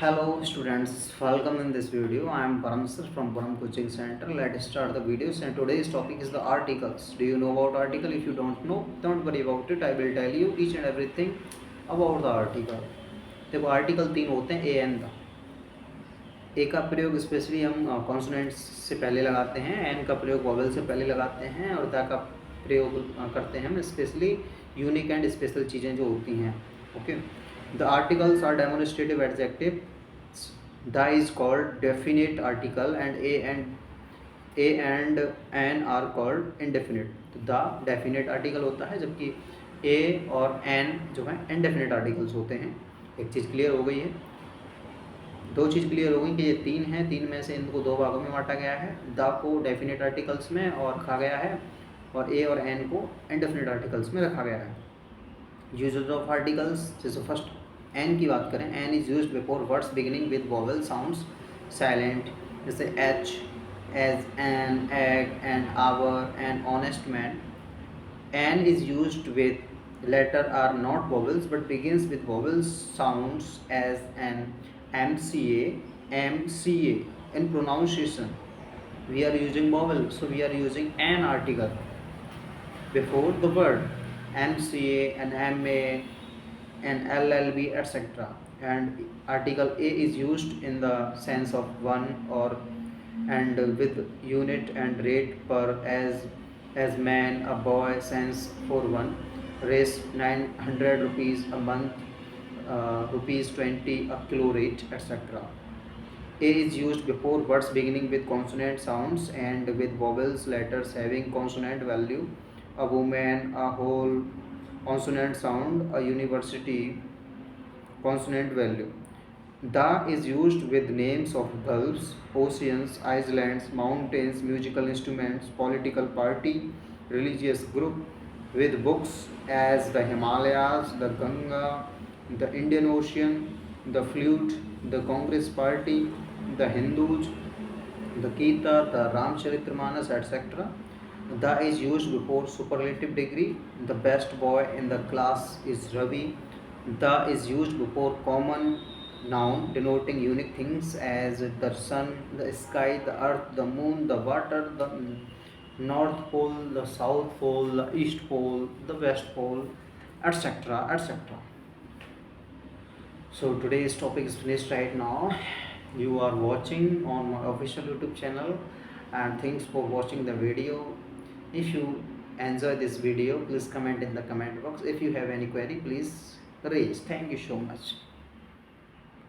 Hello students, welcome in this video. I am Param sir from Param Coaching Center. Let's start the videos and today's topic is the articles. Do you know about article? If you don't know, don't worry about it. I will tell you each and everything about the article. देखो article तीन होते हैं, A N का। ए का प्रयोग specially हम consonants से पहले लगाते हैं, एन का प्रयोग वॉवेल से पहले लगाते हैं और द का प्रयोग करते हैं हम स्पेशली यूनिक एंड स्पेशल चीज़ें जो होती हैं। Okay, the articles are demonstrative adjectives. The is called definite article and a and an are called indefinite. तो the definite article होता है जबकि a और an जो है indefinite articles होते हैं। एक चीज़ क्लियर हो गई है, दो चीज़ क्लियर हो गई कि ये तीन हैं, तीन में से इनको दो भागों में बांटा गया है, द को डेफिनेट आर्टिकल्स में और रखा गया है और ए और एन को इनडेफिनेट आर्टिकल्स में रखा गया है। यूजेज ऑफ आर्टिकल्स, जैसे फर्स्ट एन की बात करें, an is used before words beginning with vowel sounds silent, जैसे H, age, an, egg, and, hour, and, honest man. An is used with letter are not vowels but begins with vowel sounds as an, MCA, MCA. In pronunciation we are using vowel, so we are using an article before the word, MCA and MA and LLB, etc. And article A is used in the sense of one or and with unit and rate per, as man, a boy, sense for one, race 900 rupees a month, rupees 20 a kilo rate, etc. A is used before words beginning with consonant sounds and with vowels letters having consonant value, a woman, a whole consonant sound, a university consonant value. The is used with names of gulfs, oceans, islands, mountains, musical instruments, political party, religious group, with books as the Himalayas, the Ganga, the Indian Ocean, the flute, the Congress Party, the Hindus, the Gita, the Ramcharitmanas, etc. The is used before superlative degree. The best boy in the class is Ravi. The is used before common noun denoting unique things as the sun, the sky, the earth, the moon, the water, the north pole, the south pole, the east pole, the west pole, etc., etc. So today's topic is finished right now. You are watching on my official YouTube channel and thanks for watching the video. If you enjoy this video, please comment in the comment box. If you have any query, please raise. Thank you so much.